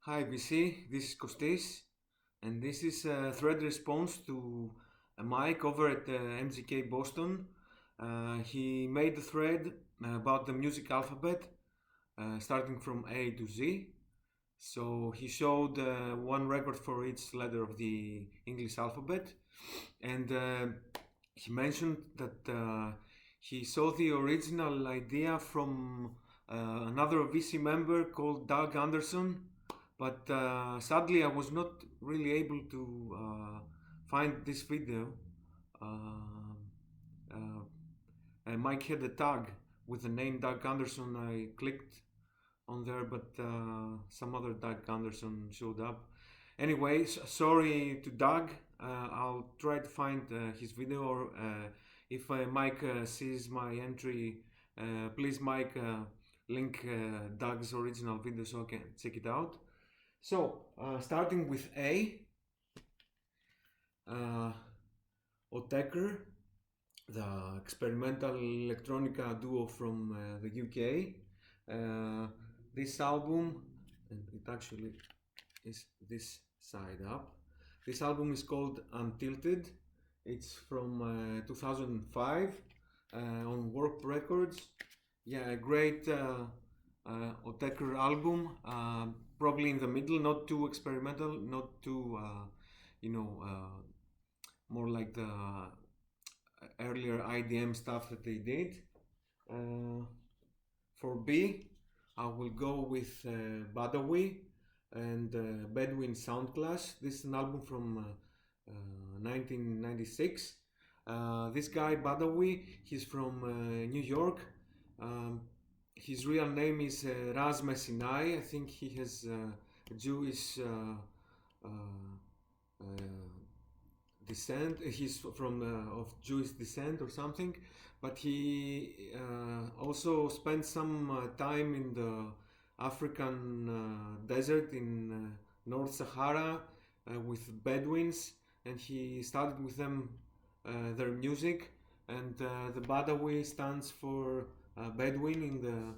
Hi VC, this is Kostis, and this is a thread response to a Mike over at MGK Boston. He made the thread about the music alphabet, starting from A to Z. So he showed one record for each letter of the English alphabet, and he mentioned that he saw the original idea from another VC member called Doug Anderson, but sadly I was not really able to find this video. Mike had a tag with the name Doug Anderson. I clicked on there, but some other Doug Anderson showed up. Anyway, sorry to Doug. I'll try to find his video, or if Mike sees my entry, please Mike link Doug's original video so I can check it out. So, starting with A, Autechre, the experimental electronica duo from the UK. This album, and it actually is this side up. This album is called Untilted. It's from 2005 on Warp Records. Yeah, a great Autechre album. Probably in the middle, not too experimental, not too, more like the earlier IDM stuff that they did. For B, I will go with Badawi and Bedouin Sound Class. This is an album from 1996. This guy Badawi, he's from New York. His real name is Raz Messinai. I think he has Jewish descent. He's from of Jewish descent or something. But he also spent some time in the African desert in North Sahara with Bedouins, and he studied with them their music. And the Badawi stands for Bedouin in the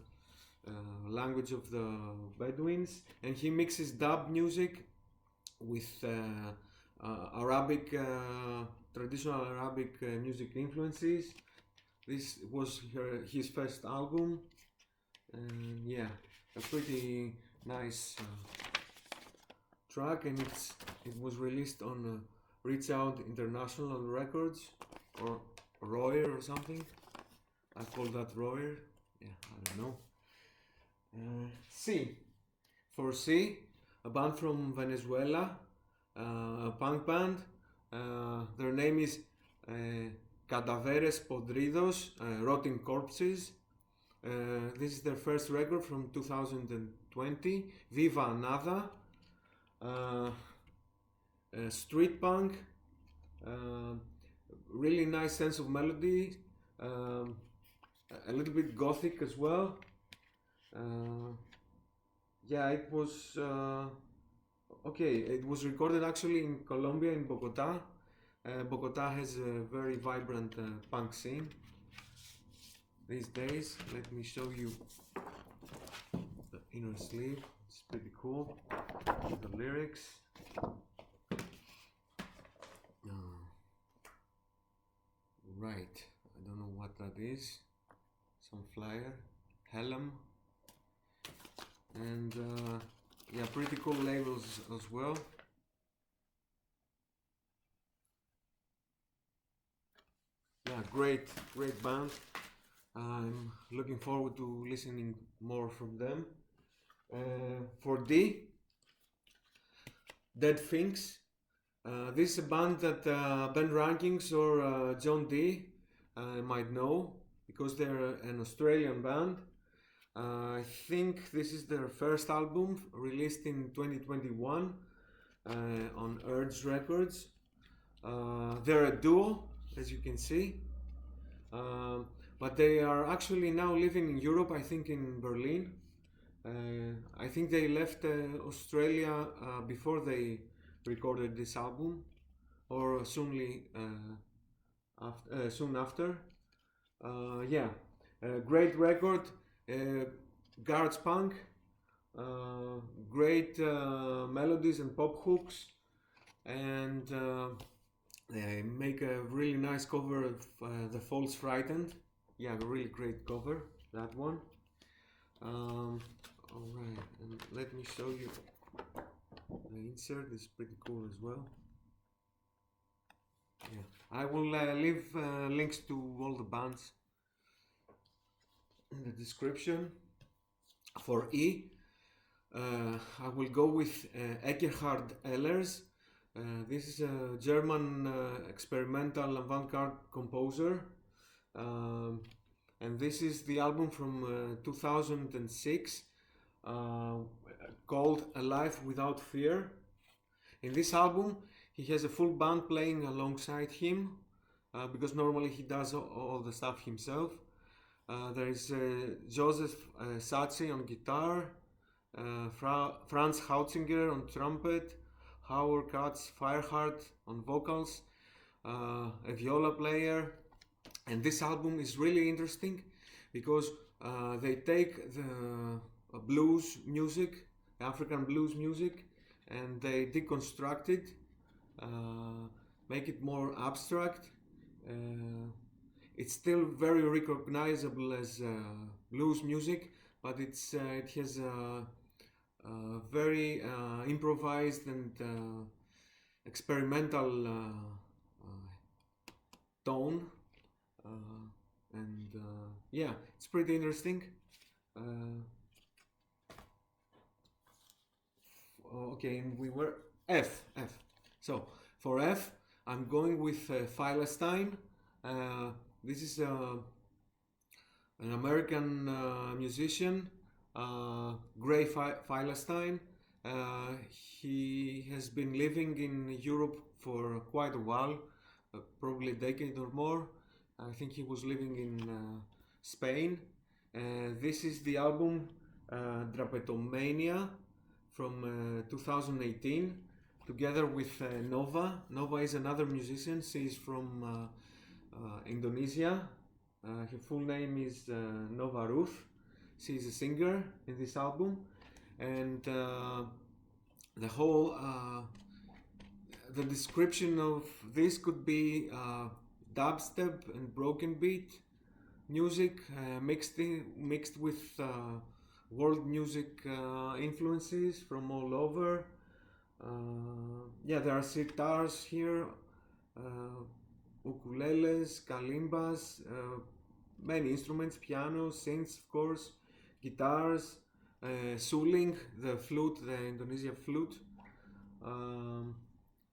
language of the Bedouins, and he mixes dub music with Arabic, traditional Arabic music influences. This was his first album, and yeah, a pretty nice track, and it was released on Reach Out International Records, or Royer or something. I call that Royer. Yeah, I don't know. C. For C, a band from Venezuela, a punk band. Their name is Cadaveres, Podridos, Rotting Corpses. This is their first record from 2020. Viva Nada. Street punk. Really nice sense of melody. A little bit gothic as well. Yeah, it was okay. It was recorded actually in Colombia, in Bogota. Bogota has a very vibrant punk scene these days. Let me show you the inner sleeve. It's pretty cool. The lyrics. Right, I don't know what that is. Some flyer, Haram, and yeah, pretty cool labels as well. Yeah, great band. I'm looking forward to listening more from them. For D, Dead Finks. This is a band that Ben Rankings or John D might know, because they're an Australian band. I think this is their first album, released in 2021 on Urge Records. They're a duo, as you can see, but they are actually now living in Europe, I think in Berlin. I think they left Australia before they recorded this album, or soon after. Yeah, great record, garage punk, great melodies and pop hooks, and they make a really nice cover of The False Frightened. Yeah, a really great cover, that one. Alright, and let me show you the insert. It's pretty cool as well. Yeah, I will leave links to all the bands in the description. For E, I will go with Ekkehard Ehlers. This is a German experimental avant-garde composer, and this is the album from 2006 called A Life Without Fear. In this album he has a full band playing alongside him, because normally he does all the stuff himself. There is Joseph Saatchi on guitar, Franz Hautzinger on trumpet, Howard Katz Fireheart on vocals, a viola player. And this album is really interesting because they take the blues music, African blues music, and they deconstruct it, make it more abstract. It's still very recognizable as blues music, but it has a very improvised and experimental tone, and yeah, it's pretty interesting. Okay, and we were F. So for F, I'm going with Filastine. This is an American musician, Gray Filastine. He has been living in Europe for quite a while, probably a decade or more. I think he was living in Spain. This is the album Drapetomania from 2018, together with Nova. Nova is another musician. She is from Indonesia. Her full name is Nova Ruth. She is a singer in this album, and the whole the description of this could be dubstep and broken beat music mixed with world music influences from all over. Yeah, there are sitars here, ukuleles, kalimbas, many instruments, piano, synths, of course, guitars, suling, the flute, the Indonesian flute.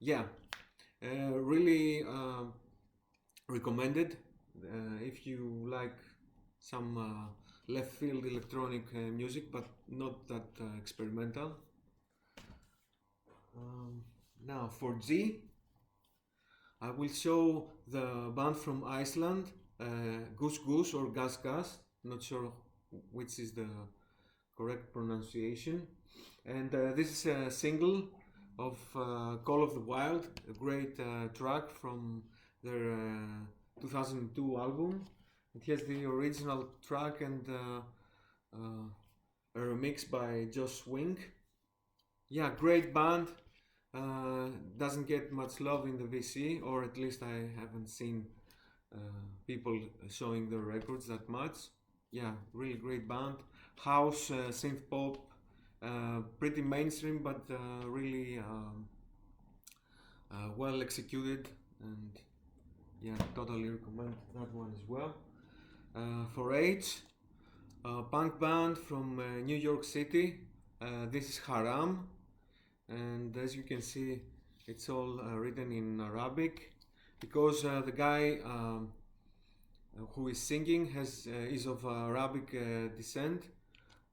Yeah, really recommended if you like some left field electronic music, but not that experimental. Now for G, I will show the band from Iceland, GusGus or GusGus, not sure which is the correct pronunciation. And this is a single of Call of the Wild, a great track from their 2002 album. It has the original track and a remix by Josh Swing. Yeah, great band. Doesn't get much love in the VC, or at least I haven't seen people showing their records that much. Yeah, really great band. House, synth pop, pretty mainstream, but really well executed, and yeah, totally recommend that one as well. For H, punk band from New York City. This is Haram, and as you can see, it's all written in Arabic, because the guy who is singing is of Arabic descent,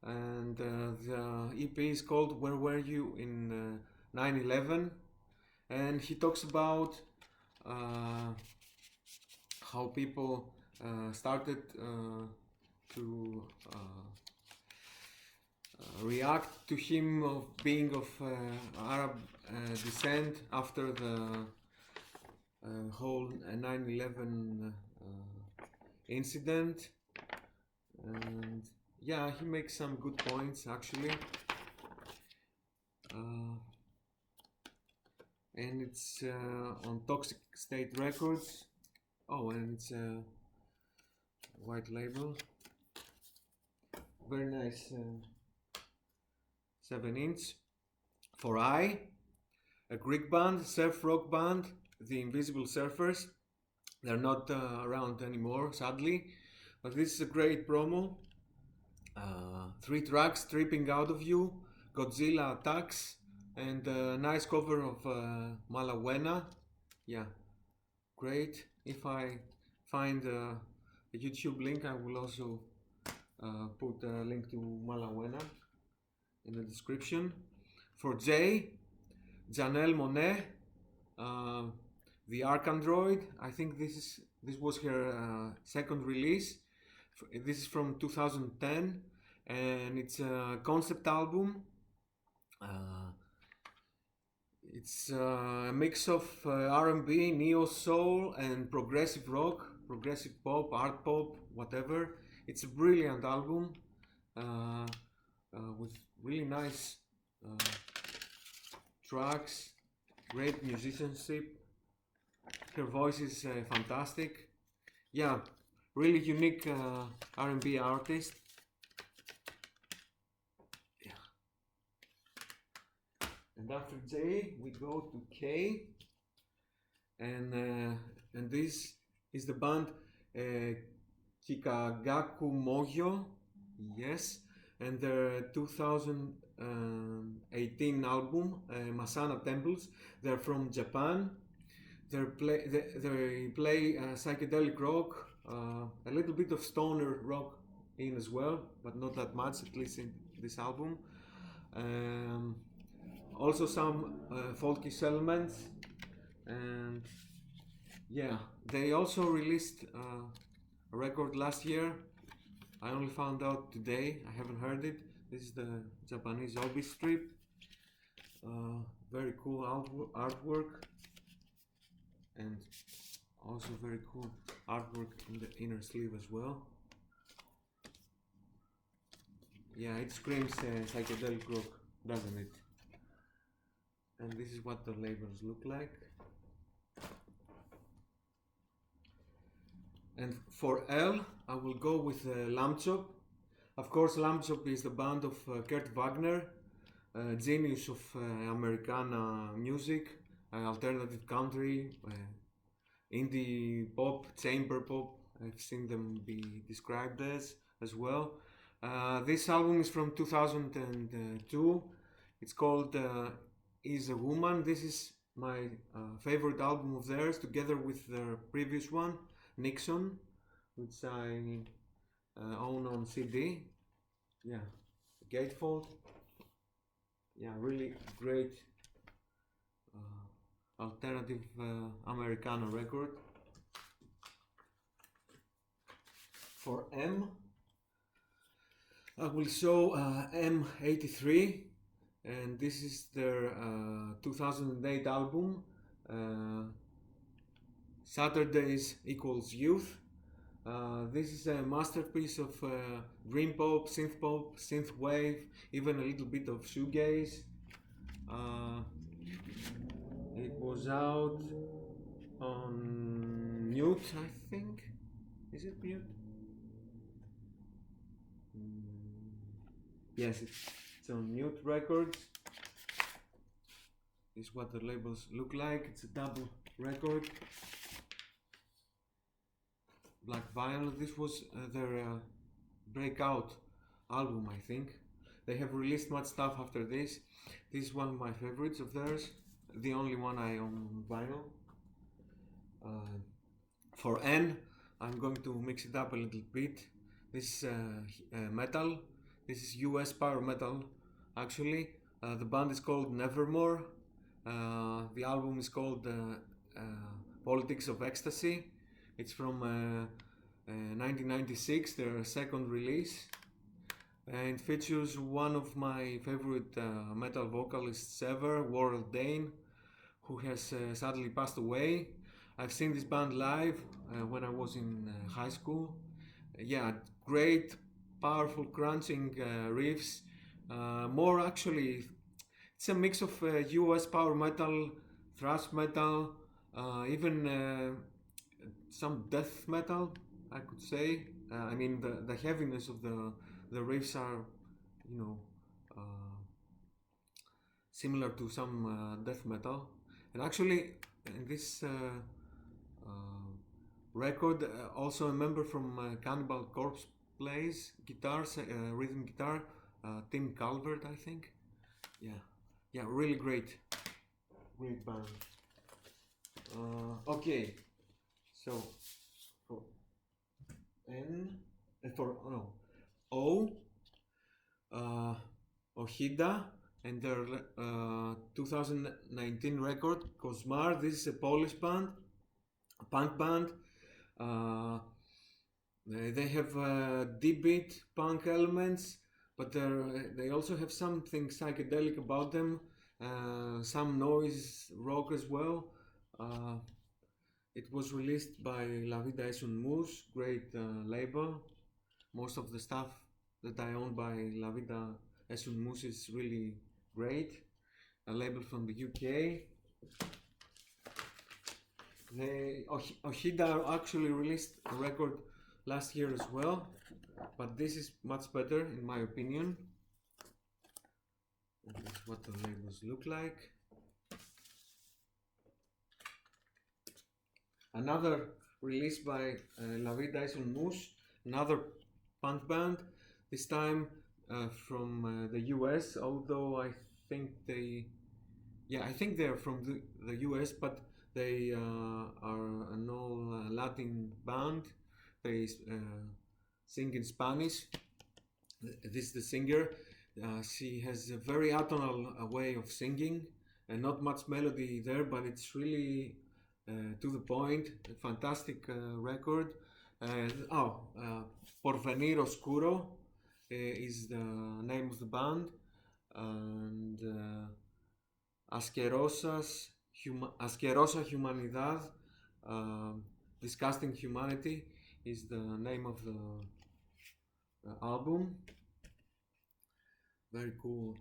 and the EP is called Where Were You in 9/11, and he talks about how people started to react to him of being of Arab descent after the whole 9/11 incident. And yeah, he makes some good points actually. and it's on Toxic State Records. Oh, and it's a white label. Very nice 7-inch. For I, a Greek band, surf rock band, the Invisible Surfers. They're not around anymore, sadly, but this is a great promo. 3 tracks, Tripping Out of You, Godzilla Attacks, and a nice cover of Malawena. Yeah, great. If I find a YouTube link, I will also put a link to Malawena in the description. For J, Janelle Monae, the ArchAndroid. I think this was her second release. This is from 2010, and it's a concept album. It's a mix of R&B, neo soul, and progressive rock, progressive pop, art pop, whatever. It's a brilliant album with really nice tracks, great musicianship. Her voice is fantastic. Yeah, really unique R&B artist. Yeah. And after J, we go to K, and this is the band Kikagaku Moyo. Yes, and their 2018 album Masana Temples. They're from Japan. They play psychedelic rock, a little bit of stoner rock in as well, but not that much, at least in this album. Also some folkish elements, and yeah, they also released a record last year. I only found out today, I haven't heard it. This is the Japanese Obi strip. Very cool artwork, and also very cool artwork in the inner sleeve as well. Yeah, it screams psychedelic rock, doesn't it? And this is what the labels look like. And for L, I will go with Lambchop. Of course, Lambchop is the band of Kurt Wagner, genius of Americana music, alternative country, indie pop, chamber pop. I've seen them be described as well. This album is from 2002. It's called Is a Woman. This is my favorite album of theirs, together with their previous one, Nixon, which I own on CD. Yeah, Gatefold. Yeah, really great alternative Americana record. For M, I will show M83, and this is their 2008 album, Saturdays Equals Youth. This is a masterpiece of dream pop, synth wave, even a little bit of shoegaze. It was out on Mute, I think. Is it Mute? Yes, it's on Mute Records. This is what the labels look like. It's a double record. Black Vinyl. This was their breakout album, I think. They have released much stuff after this. This is one of my favorites of theirs, the only one I own on vinyl. For N, I'm going to mix it up a little bit. This is metal. This is US power metal, actually. The band is called Nevermore. The album is called Politics of Ecstasy. It's from 1996, their second release, and features one of my favorite metal vocalists ever, Warrell Dane, who has sadly passed away. I've seen this band live when I was in high school. Yeah, great, powerful, crunching riffs. More actually, it's a mix of US power metal, thrash metal, even some death metal, I could say. I mean, the heaviness of the riffs are, you know, similar to some death metal. And actually, in this record, also a member from Cannibal Corpse plays guitars, rhythm guitar, Tim Calvert, I think. Yeah, really great band. Okay, so for O, Ohyda and their 2019 record Kozsmar. This is a Polish band, a punk band. They have deep beat punk elements, but they also have something psychedelic about them. Some noise rock as well. It was released by La Vida es un Mus, great label. Most of the stuff that I own by La Vida es un Mus is really great. A label from the UK. Ohyda actually released a record last year as well, but this is much better in my opinion. This is what the labels look like. Another release by La Vida es un Mus, another punk band, this time from the US, although I think they're from the US, but they are an all Latin band. They sing in Spanish. This is the singer. She has a very atonal way of singing and not much melody there, but it's really to the point. A fantastic record. Porvenir Oscuro is the name of the band, and Asquerosa Humanidad, Disgusting Humanity is the name of the album. Very cool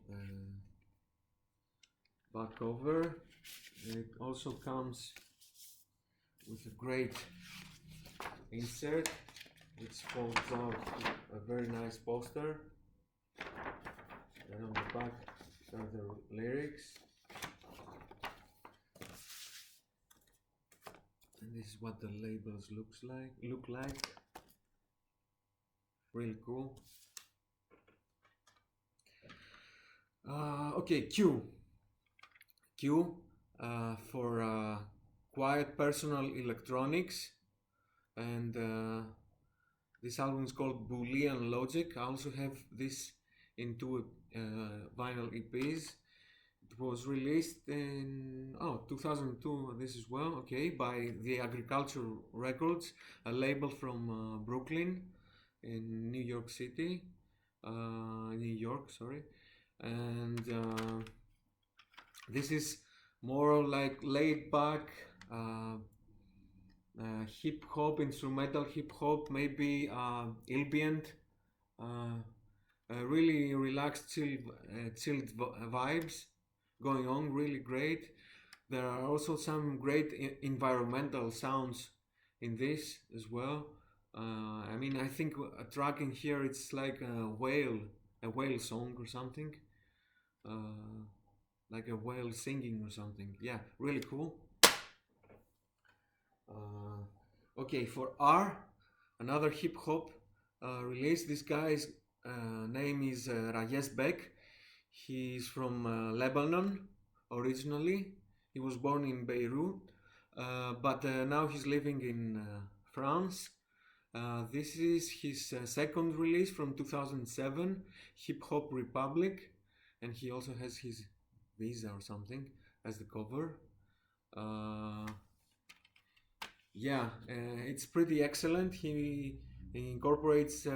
back cover. It also comes with a great insert which folds out a very nice poster. And on the back are the lyrics. And this is what the labels look like. Really cool. Okay, Q for quiet personal electronics, and this album is called Boolean Logic. I also have this in two vinyl EPs. It was released in 2002, this as well, okay, by the Agriculture Records, a label from Brooklyn in New York, sorry. And this is more like laid back hip hop, instrumental hip hop, maybe ambient, really relaxed, chilled vibes going on, really great. There are also some great environmental sounds in this as well. I mean, I think a track in here, it's like a whale song or something, like a whale singing or something. Yeah, really cool. Okay, for R, another hip hop release. This guy's name is Rayess Bek. He's from Lebanon originally. He was born in Beirut, but now he's living in France. This is his second release from 2007, Hip Hop Republic, and he also has his Visa or something as the cover. It's pretty excellent. He incorporates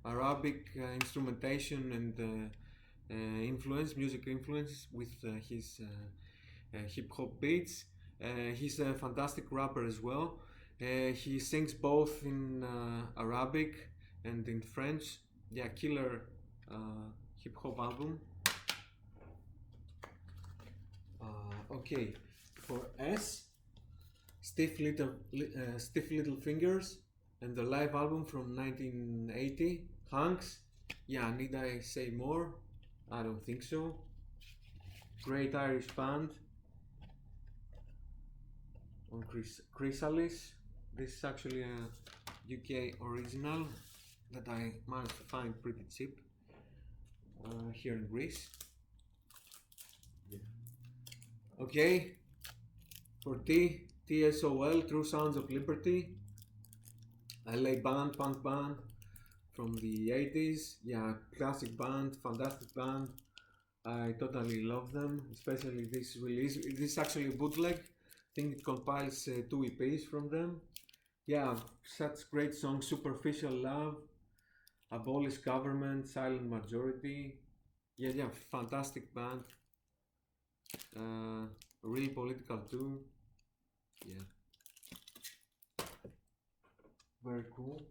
Arabic instrumentation and music influence with his hip hop beats. He's a fantastic rapper as well. He sings both in Arabic and in French. Yeah, killer hip hop album. Okay, For S, Stiff Little Fingers, and the live album from 1980, Finks. Yeah, need I say more? I don't think so. Great Irish band. On Chrysalis. This is actually a UK original that I managed to find pretty cheap here in Greece. Yeah. Okay, for T, TSOL, True Sounds of Liberty, LA band, punk band from the 80s. Yeah, classic band, fantastic band. I totally love them, especially this release. This is actually a bootleg. I think it compiles 2 EPs from them. Yeah, such great songs: Superficial Love, Abolish Government, Silent Majority. Yeah, fantastic band. Really political too. Yeah, very cool.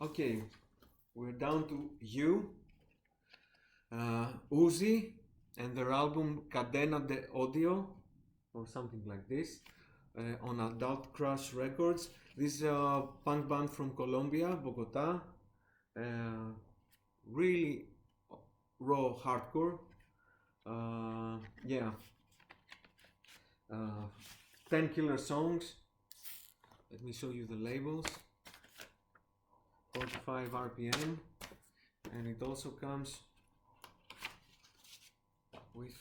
Okay, we're down to U. Uzi and their album Cadena de Odio, or something like this, on Adult Crush Records. This is a punk band from Colombia, Bogota. Really raw hardcore. Yeah. 10 killer songs. Let me show you the labels. 45 RPM, and it also comes with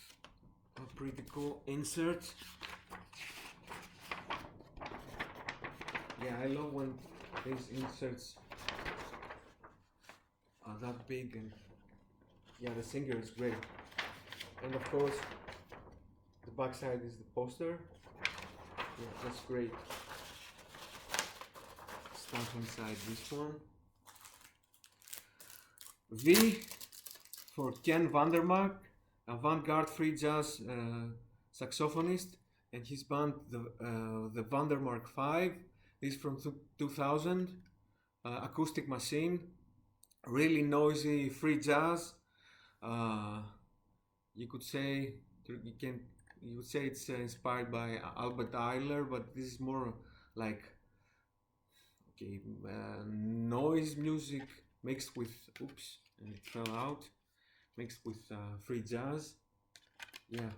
a pretty cool insert. Yeah, I love when these inserts are that big, and yeah, the singer is great. And of course, the backside is the poster. Yeah, that's great stuff inside this one. V for Ken Vandermark, avant-garde free jazz saxophonist, and his band the Vandermark 5. This is from 2000. Acoustic machine, really noisy free jazz. You could say it's inspired by Albert Ehlers, but this is more like noise music mixed with and it fell out, mixed with free jazz. Yeah.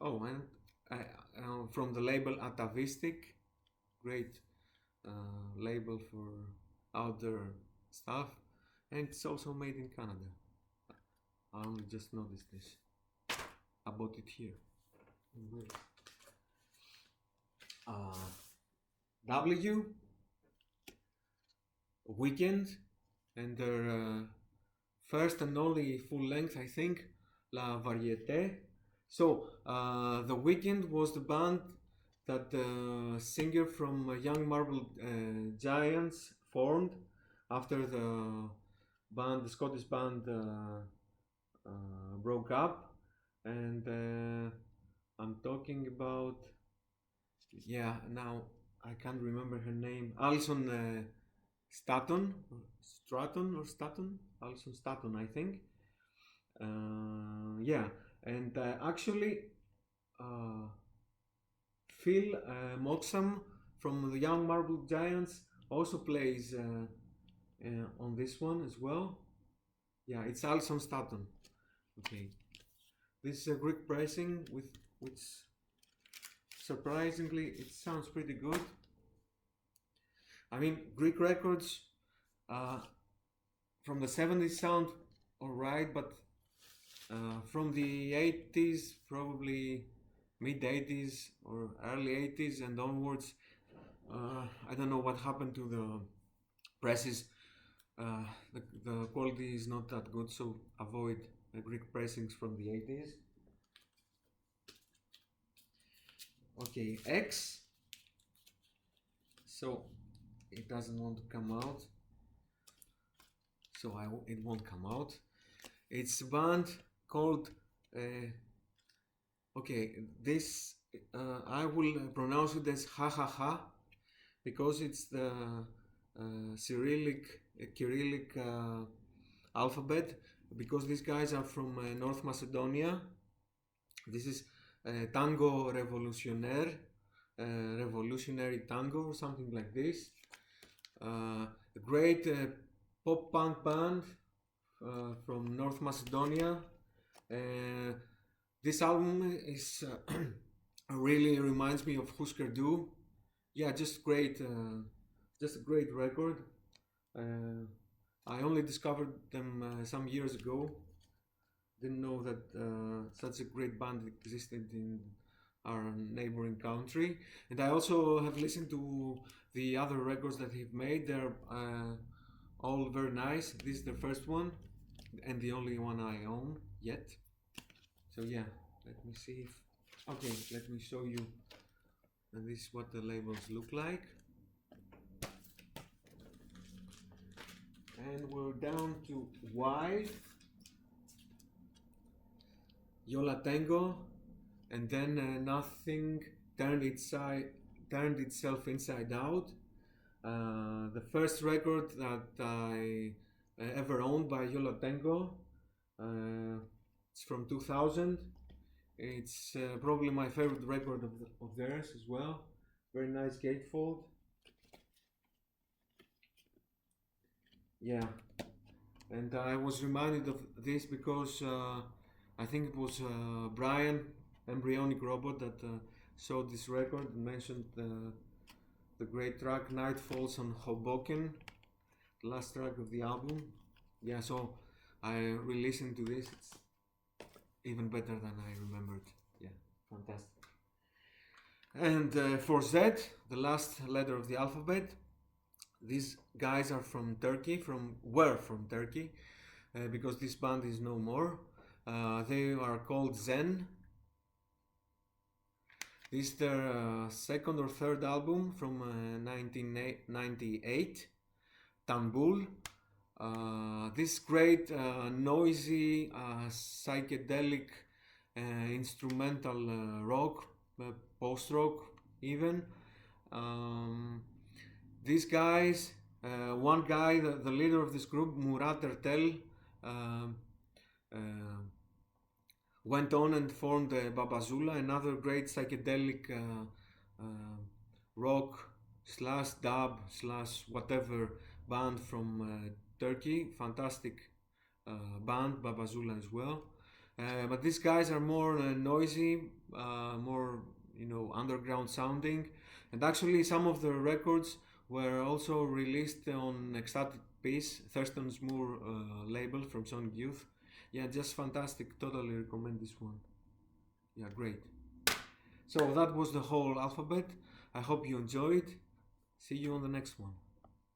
Oh, and from the label Atavistic, great label for outdoor stuff, and it's also made in Canada. I only just noticed this. I bought it here. W, Weekend, and their first and only full length, I think, La Variété. So the Weekend was the band that the singer from Young Marble Giants formed after the Scottish band broke up, and I'm talking about, now I can't remember her name, Alison Staton, Alison Staton, I think. And actually Phil Moxham from the Young Marble Giants also plays on this one as well. Yeah, it's Alison Staton. Okay, this is a Greek pressing with which surprisingly it sounds pretty good. I mean, Greek records from the 70s sound alright, but from the 80s, probably mid 80s or early 80s and onwards, I don't know what happened to the presses. The quality is not that good, so avoid the Greek pressings from the 80s. Okay, X. So it doesn't want to come out, so it won't come out. It's a band called this I will pronounce it as ha ha ha, because it's the Cyrillic alphabet, because these guys are from North Macedonia. This is Tango Revolutionnaire, Revolutionary Tango, or something like this. A great pop punk band from North Macedonia. This album is really reminds me of Husker Du. Yeah, just a great record. I only discovered them some years ago. Didn't know that such a great band existed in our neighboring country. And I also have listened to the other records that he've made. They're all very nice. This is the first one and the only one I own yet. So yeah, let me see if... Okay, let me show you. And this is what the labels look like. And we're down to Y, Yola Tango, and then Nothing turned itself inside out. The first record that I ever owned by Yola Tango. It's from 2000. It's probably my favorite record of theirs as well. Very nice gatefold. Yeah, and I was reminded of this because I think it was Brian, Embryonic Robot, that showed this record and mentioned the great track Night Falls on Hoboken, the last track of the album. Yeah, so I re-listened to this. It's even better than I remembered. Yeah, fantastic. And for Z, the last letter of the alphabet, these guys are from Turkey, were from Turkey, because this band is no more. They are called Zen. This is their second or third album from 1998, Tambul. This great noisy psychedelic instrumental rock, post-rock even. These guys, one guy, the leader of this group, Murat Ertel, went on and formed Babazula, another great psychedelic rock slash dub slash whatever band from Turkey. Fantastic band, Babazula as well. But these guys are more noisy, more underground sounding, and actually some of the records were also released on Ecstatic Peace, Thurston's Moore label from Sonic Youth. Yeah, just fantastic. Totally recommend this one. Yeah, great. So that was the whole alphabet. I hope you enjoyed. See you on the next one.